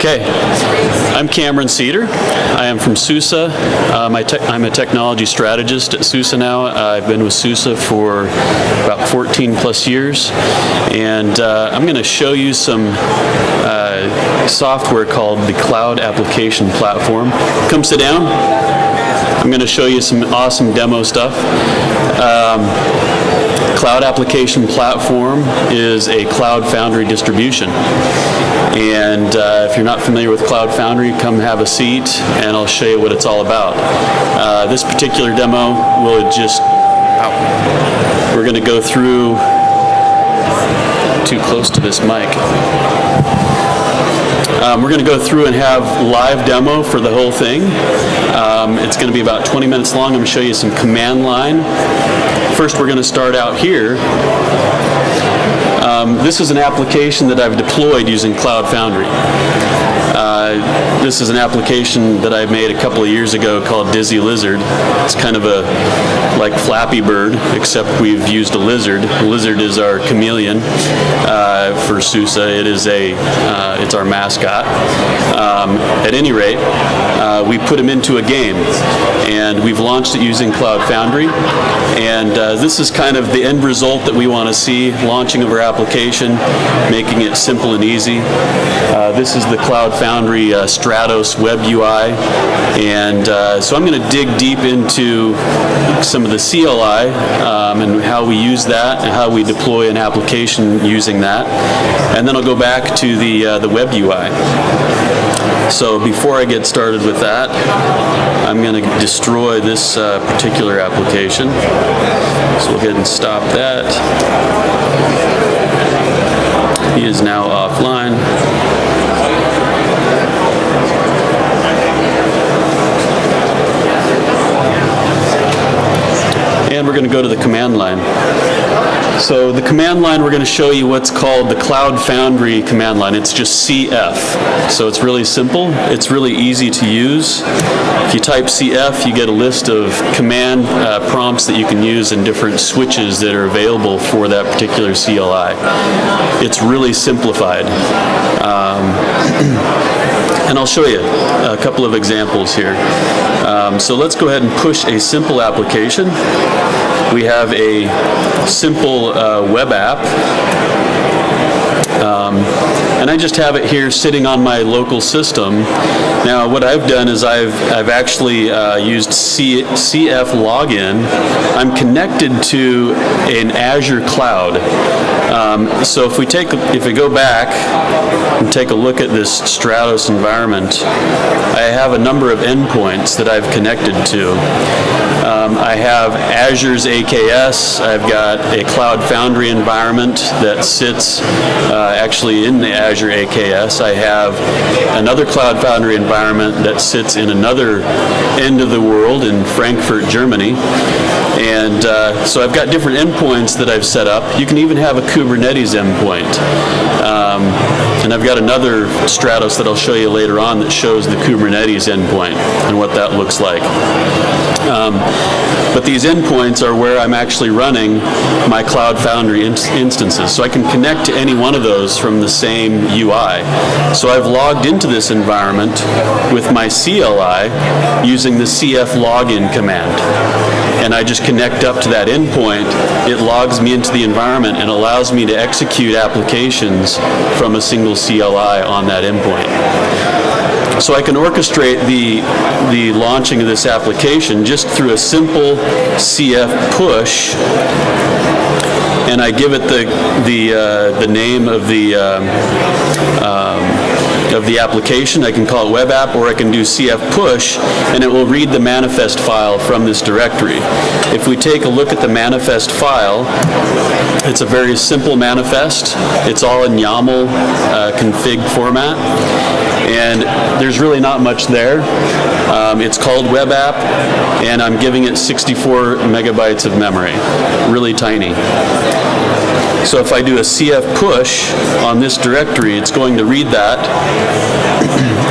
Okay, I'm Cameron Cedar. I am from SUSE. I'm a technology strategist at SUSE now. I've been with SUSE for about 14 plus years, and I'm going to show you some software called the Cloud Application Platform. Come sit down. I'm going to show you some awesome demo stuff. Cloud Application Platform is a Cloud Foundry distribution. And if you're not familiar with Cloud Foundry, come have a seat and I'll show you what it's all about. This particular demo will we're going to go through, too close to this mic. We're going to go through and have live demo for the whole thing. It's going to be about 20 minutes long. I'm going to show you some command line. First, we're going to start out here. This is an application that I've deployed using Cloud Foundry. This is an application that I made a couple of years ago called Dizzy Lizard. It's kind of like Flappy Bird, except we've used a lizard. Lizard is our chameleon for SUSE. It's our mascot. At any rate, we put him into a game, and we've launched it using Cloud Foundry. And this is kind of the end result that we want to see, launching of our application, making it simple and easy. This is the Cloud Foundry Stratos web UI, and so I'm going to dig deep into some of the CLI and how we use that and how we deploy an application using that, and then I'll go back to the web UI. So before I get started with that, I'm going to destroy this particular application. So we'll go ahead and stop that. He is now offline. And we're going to go to the command line. So the command line, we're going to show you what's called the Cloud Foundry command line. It's just CF. So it's really simple. It's really easy to use. If you type CF, you get a list of command prompts that you can use and different switches that are available for that particular CLI. It's really simplified. And I'll show you a couple of examples here. So let's go ahead and push a simple application. We have a simple web app, and I just have it here sitting on my local system. Now what I've done is I've actually used CF login. I'm connected to an Azure cloud. So if we go back and take a look at this Stratos environment, I have a number of endpoints that I've connected to. I have Azure's AKS. I've got a Cloud Foundry environment that sits actually in the Azure AKS. I have another Cloud Foundry environment that sits in another end of the world in Frankfurt, Germany. And so I've got different endpoints that I've set up. You can even have a Kubernetes endpoint. And I've got another Stratos that I'll show you later on that shows the Kubernetes endpoint and what that looks like. But these endpoints are where I'm actually running my Cloud Foundry instances. So I can connect to any one of those from the same UI. So I've logged into this environment with my CLI using the CF login command. And I just connect up to that endpoint. It logs me into the environment and allows me to execute applications from a single CLI on that endpoint. So I can orchestrate the launching of this application just through a simple CF push, and I give it the name of the application. I can call it web app, or I can do CF push, and it will read the manifest file from this directory. If we take a look at the manifest file, it's a very simple manifest. It's all in YAML config format, and there's really not much there. It's called web app, and I'm giving it 64 megabytes of memory, really tiny. So if I do a CF push on this directory, it's going to read that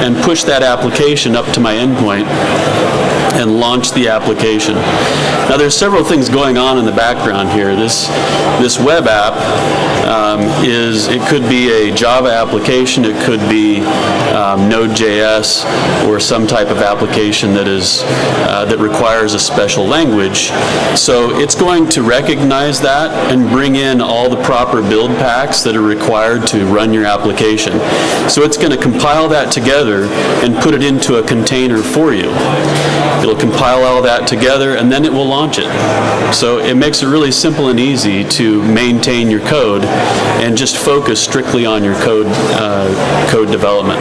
and push that application up to my endpoint. and launch the application. Now there's several things going on in the background here. This web app it could be a Java application, it could be Node.js, or some type of application that requires a special language. So it's going to recognize that and bring in all the proper build packs that are required to run your application. So it's going to compile that together and put it into a container for you. It'll compile all that together and then it will launch it. So it makes it really simple and easy to maintain your code and just focus strictly on your code development.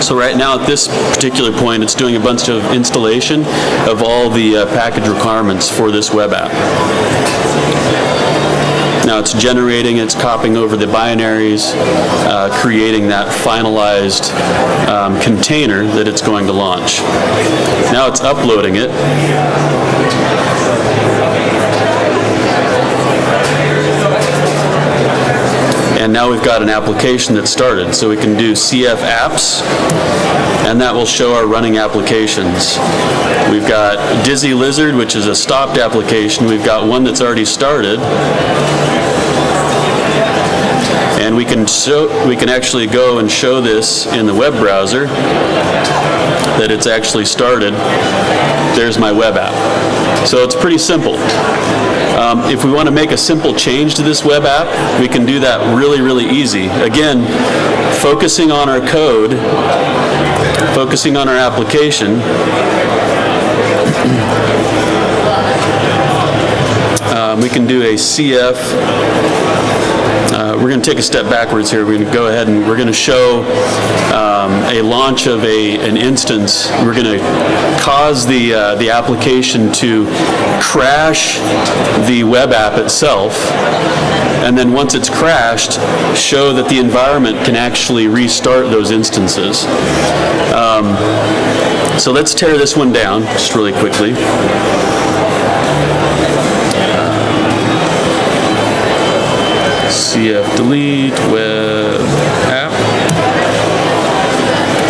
So right now at this particular point it's doing a bunch of installation of all the package requirements for this web app. Now it's generating, it's copying over the binaries, creating that finalized container that it's going to launch. Now it's uploading it. And now we've got an application that started. So we can do CF apps, and that will show our running applications. We've got Dizzy Lizard, which is a stopped application. We've got one that's already started. And we can actually go and show this in the web browser that it's actually started. There's my web app. So it's pretty simple. If we want to make a simple change to this web app, we can do that really, really easy. Again, focusing on our code, focusing on our application. We can do a CF. We're going to take a step backwards here. We're going to go ahead and we're going to show a launch of an instance. We're going to cause the application to crash the web app itself, and then once it's crashed, show that the environment can actually restart those instances. So let's tear this one down just really quickly. CF delete web app.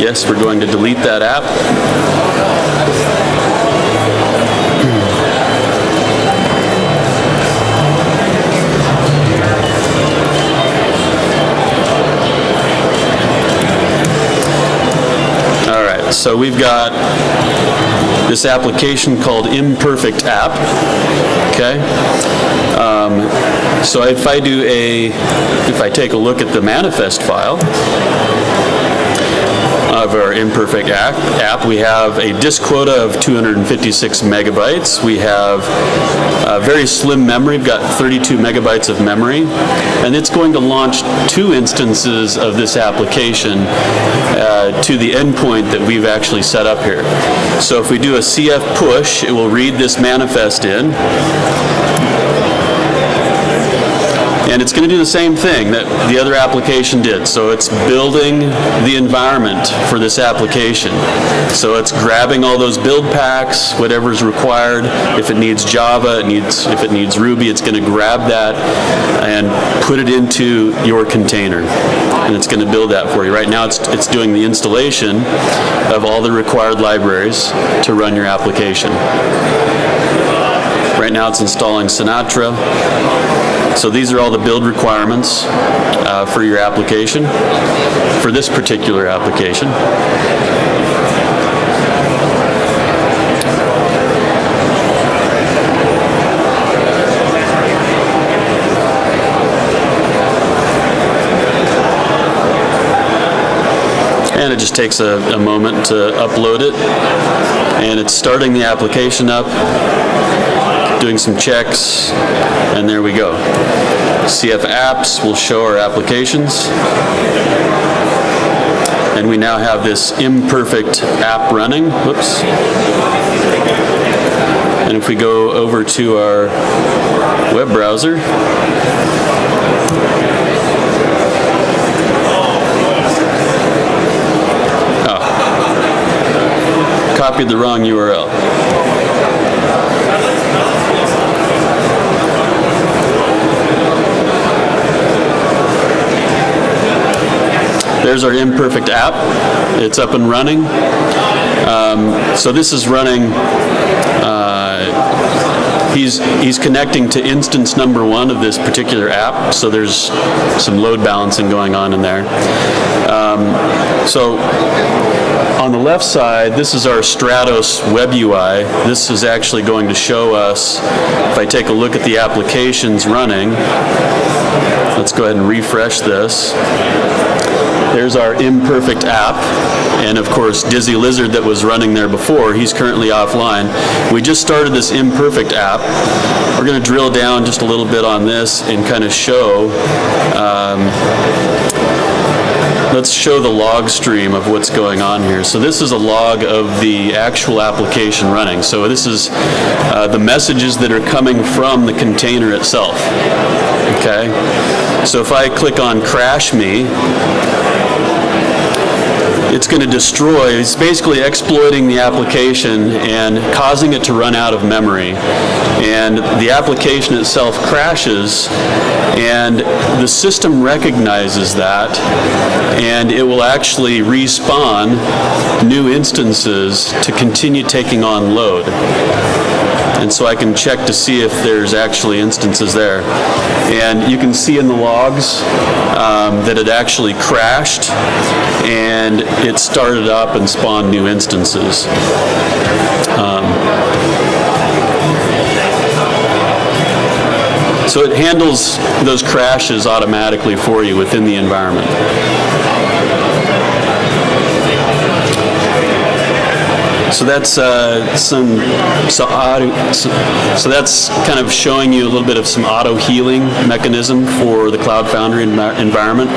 Yes, we're going to delete that app. All right, so we've got this application called Imperfect App. Okay. So if I take a look at the manifest file of our Imperfect app, we have a disk quota of 256 megabytes. We have a very slim memory. We've got 32 megabytes of memory, and it's going to launch 2 instances of this application to the endpoint that we've actually set up here. So if we do a CF push, it will read this manifest in. And it's going to do the same thing that the other application did. So it's building the environment for this application. So it's grabbing all those build packs, whatever's required. If it needs Java, if it needs Ruby, it's going to grab that and put it into your container. And it's going to build that for you. Right now it's doing the installation of all the required libraries to run your application. Right now it's installing Sinatra. So these are all the build requirements for your application, for this particular application. And it just takes a moment to upload it. And it's starting the application up, doing some checks, and there we go. CF apps will show our applications, and we now have this imperfect app running. Whoops. And if we go over to our web browser, copied the wrong URL. There's our imperfect app. It's up and running. So this is running, he's connecting to instance number 1 of this particular app, so there's some load balancing going on in there. So on the left side, this is our Stratos web UI. This is actually going to show us, if I take a look at the applications running, let's go ahead and refresh this. There's our imperfect app, and of course Dizzy Lizard that was running there before, he's currently offline. We just started this imperfect app. We're going to drill down just a little bit on this and kind of show, let's show the log stream of what's going on here. So this is a log of the actual application running. So this is the messages that are coming from the container itself. Okay, so if I click on Crash Me, it's going to destroy, it's basically exploiting the application and causing it to run out of memory. And the application itself crashes, and the system recognizes that, and it will actually respawn new instances to continue taking on load. And so I can check to see if there's actually instances there. And you can see in the logs that it actually crashed and it started up and spawned new instances. So it handles those crashes automatically for you within the environment. So that's so that's kind of showing you a little bit of some auto healing mechanism for the Cloud Foundry environment.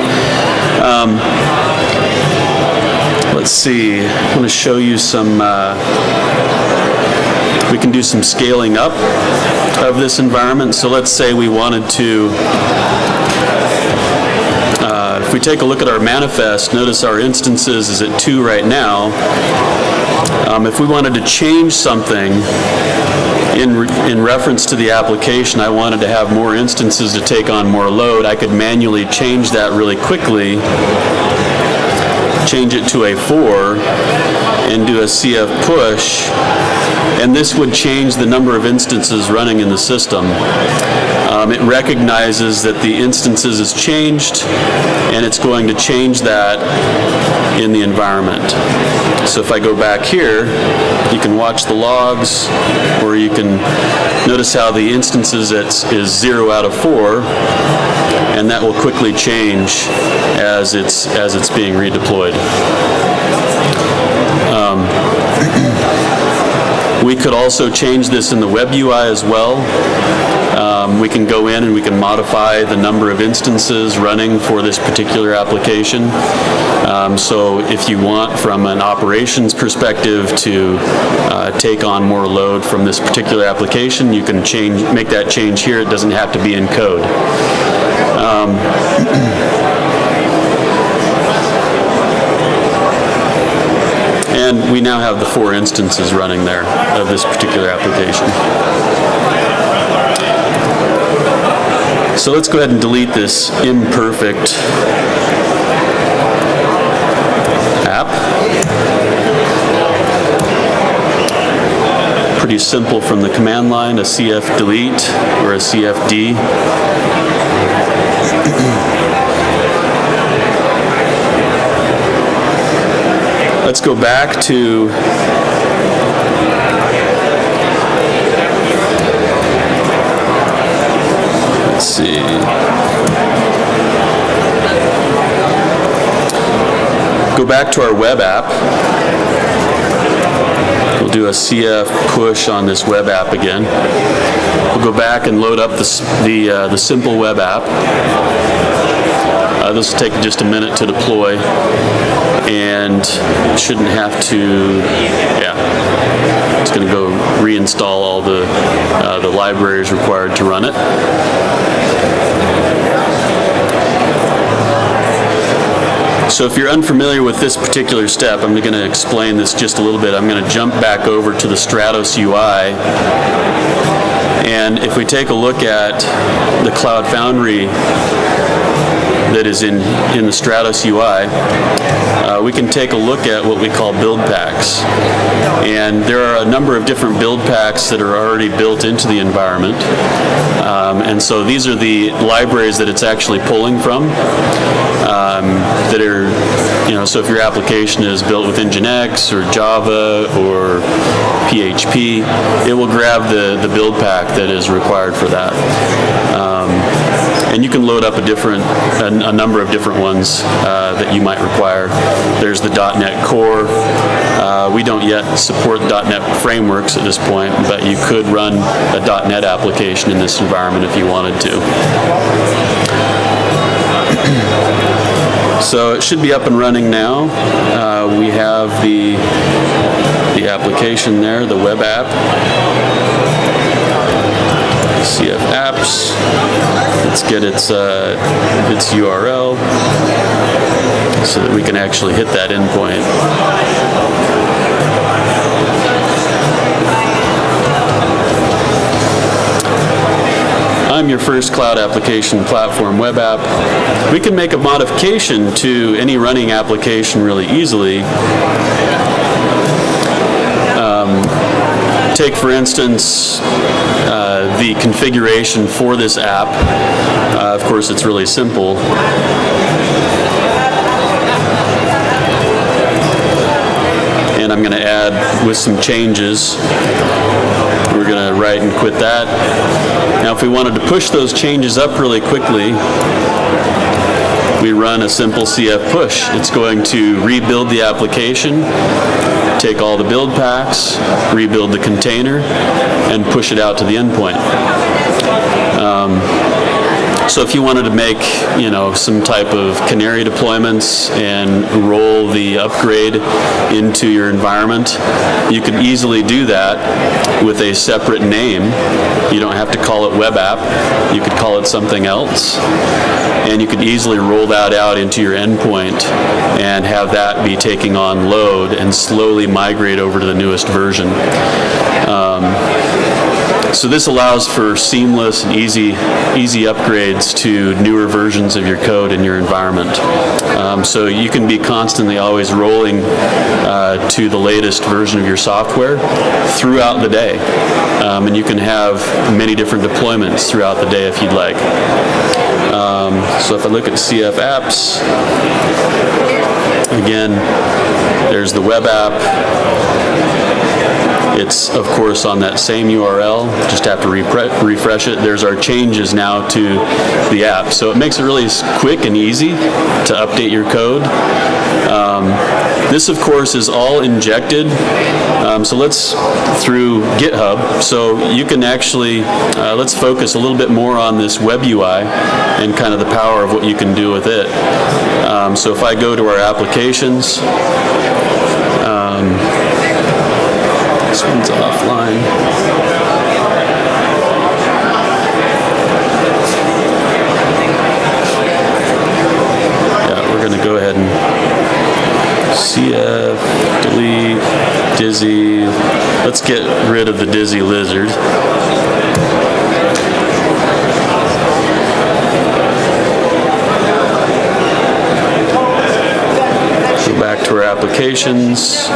Let's see. I'm going to show you some. We can do some scaling up of this environment. So let's say we wanted to. If we take a look at our manifest, notice our instances is at 2 right now. If we wanted to change something in reference to the application, I wanted to have more instances to take on more load, I could manually change that really quickly, change it to a 4, and do a CF push, and this would change the number of instances running in the system. It recognizes that the instances is changed, and it's going to change that in the environment. So if I go back here, you can watch the logs, or you can notice how the instances is 0 out of 4, and that will quickly change as it's being redeployed. We could also change this in the web UI as well. We can go in and we can modify the number of instances running for this particular application. So if you want, from an operations perspective, to take on more load from this particular application, you can make that change here. It doesn't have to be in code. And we now have the 4 instances running there of this particular application. So let's go ahead and delete this imperfect app. Pretty simple from the command line, a CF delete or a CFD. Let's go back to let's see. Go back to our web app. We'll do a CF push on this web app again. We'll go back and load up the simple web app. This will take just a minute to deploy, and shouldn't have to, yeah, it's going to go reinstall all the libraries required to run it. So if you're unfamiliar with this particular step, I'm going to explain this just a little bit. I'm going to jump back over to the Stratos UI, and if we take a look at the Cloud Foundry that is in the Stratos UI, we can take a look at what we call build packs. And there are a number of different build packs that are already built into the environment. And so these are the libraries that it's actually pulling from that are, so if your application is built with Nginx or Java or PHP, it will grab the build pack that is required for that. And you can load up a number of different ones that you might require. There's the .NET Core. We don't yet support .NET frameworks at this point, but you could run a .NET application in this environment if you wanted to. So it should be up and running now. We have the application there, the web app. CF apps. Let's get its URL so that we can actually hit that endpoint. I'm your first cloud application platform web app. We can make a modification to any running application really easily. Take, for instance, the configuration for this app. Of course, it's really simple. And I'm going to add with some changes. We're going to write and quit that. Now, if we wanted to push those changes up really quickly, we run a simple CF push. It's going to rebuild the application, take all the build packs, rebuild the container, and push it out to the endpoint. So if you wanted to make, some type of canary deployments and roll the upgrade into your environment, you could easily do that with a separate name. You don't have to call it web app. You could call it something else. And you could easily roll that out into your endpoint and have that be taking on load and slowly migrate over to the newest version. So this allows for seamless and easy upgrades to newer versions of your code in your environment. So you can be constantly always rolling to the latest version of your software throughout the day. And you can have many different deployments throughout the day if you'd like. So if I look at CF apps, again, there's the web app. It's, of course, on that same URL. Just have to refresh it. There's our changes now to the app. So it makes it really quick and easy to update your code. This, of course, is all injected. So let's through GitHub. So you can actually, let's focus a little bit more on this web UI and kind of the power of what you can do with it. So if I go to our applications, this one's offline. Yeah, we're going to go ahead and CF, delete, Dizzy. Let's get rid of the Dizzy lizard. Go back to our applications.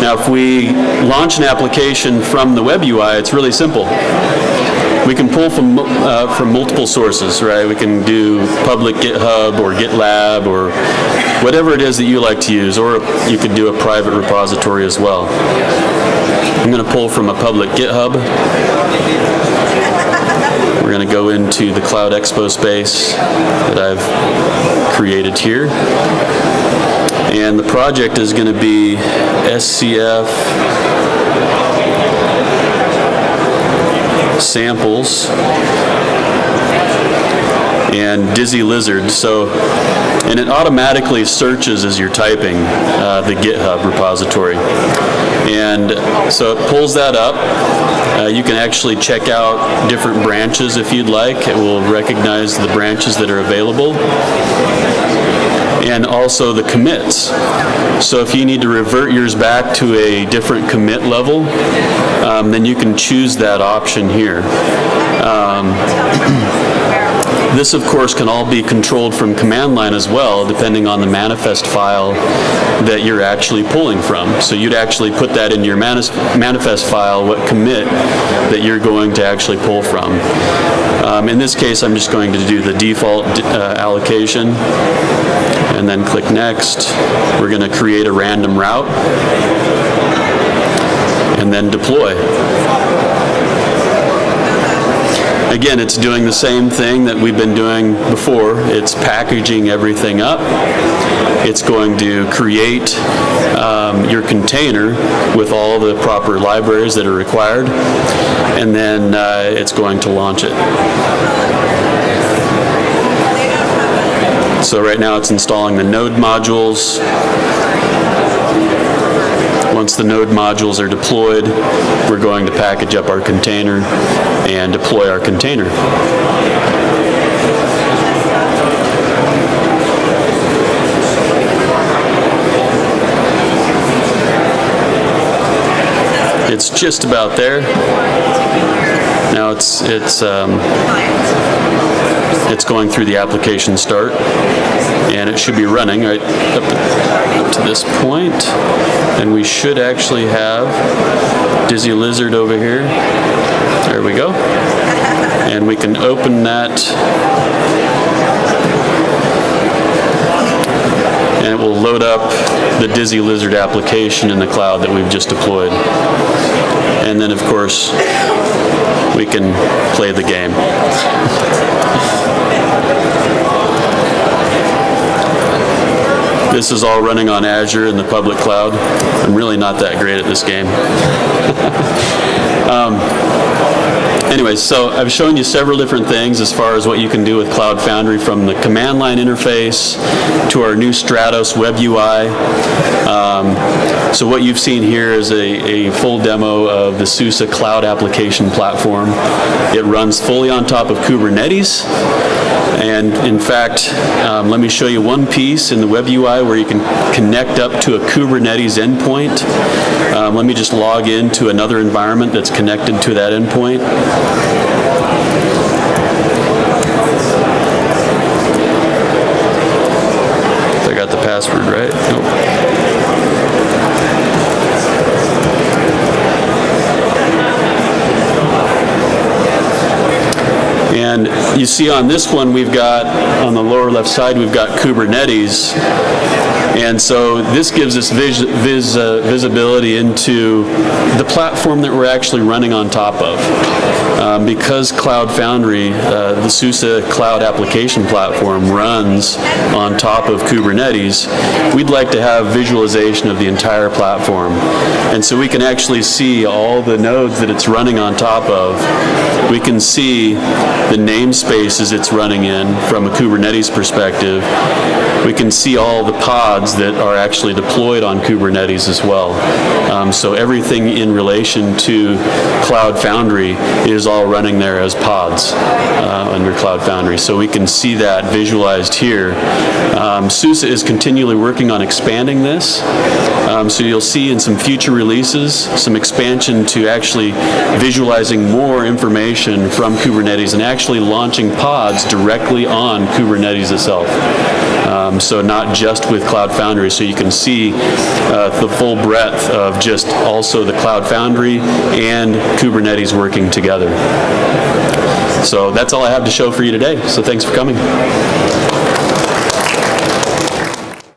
Now, if we launch an application from the web UI, it's really simple. We can pull from multiple sources, right? We can do public GitHub or GitLab or whatever it is that you like to use, or you could do a private repository as well. I'm going to pull from a public GitHub. We're going to go into the Cloud Expo space that I've created here. And the project is going to be SCF samples and Dizzy Lizard. And it automatically searches as you're typing the GitHub repository. And so it pulls that up. You can actually check out different branches if you'd like. It will recognize the branches that are available. And also the commits. So if you need to revert yours back to a different commit level, then you can choose that option here. This, of course, can all be controlled from command line as well, depending on the manifest file that you're actually pulling from. So you'd actually put that into your manifest file, what commit that you're going to actually pull from. In this case, I'm just going to do the default allocation and then click Next. We're going to create a random route and then deploy. Again, it's doing the same thing that we've been doing before. It's packaging everything up. It's going to create your container with all the proper libraries that are required, and then it's going to launch it. So right now it's installing the node modules. Once the node modules are deployed, we're going to package up our container and deploy our container. It's just about there. Now it's going through the application start, and it should be running right up to this point, and we should actually have Dizzy Lizard over here. There we go. And we can open that, and it will load up the Dizzy Lizard application in the cloud that we've just deployed. And then, of course, we can play the game. This is all running on Azure in the public cloud. I'm really not that great at this game. Anyways, so I've shown you several different things as far as what you can do with Cloud Foundry, from the command line interface to our new Stratos web UI. So what you've seen here is a full demo of the SUSE cloud application platform. It runs fully on top of Kubernetes. And in fact, let me show you one piece in the web UI where you can connect up to a Kubernetes endpoint. Let me just log into another environment that's connected to that endpoint. If I got the password right. Nope. And you see on this one, we've got, on the lower left side, we've got Kubernetes. And so this gives us visibility into the platform that we're actually running on top of. Because Cloud Foundry, the SUSE cloud application platform, runs on top of Kubernetes, we'd like to have visualization of the entire platform. And so we can actually see all the nodes that it's running on top of. We can see the namespaces it's running in from a Kubernetes perspective. We can see all the pods that are actually deployed on Kubernetes as well. So everything in relation to Cloud Foundry is all running there as pods under Cloud Foundry. So we can see that visualized here. SUSE is continually working on expanding this. So you'll see in some future releases some expansion to actually visualizing more information from Kubernetes and actually launching pods directly on Kubernetes itself. So not just with Cloud Foundry, so you can see the full breadth of just also the Cloud Foundry and Kubernetes working together. So that's all I have to show for you today, so thanks for coming.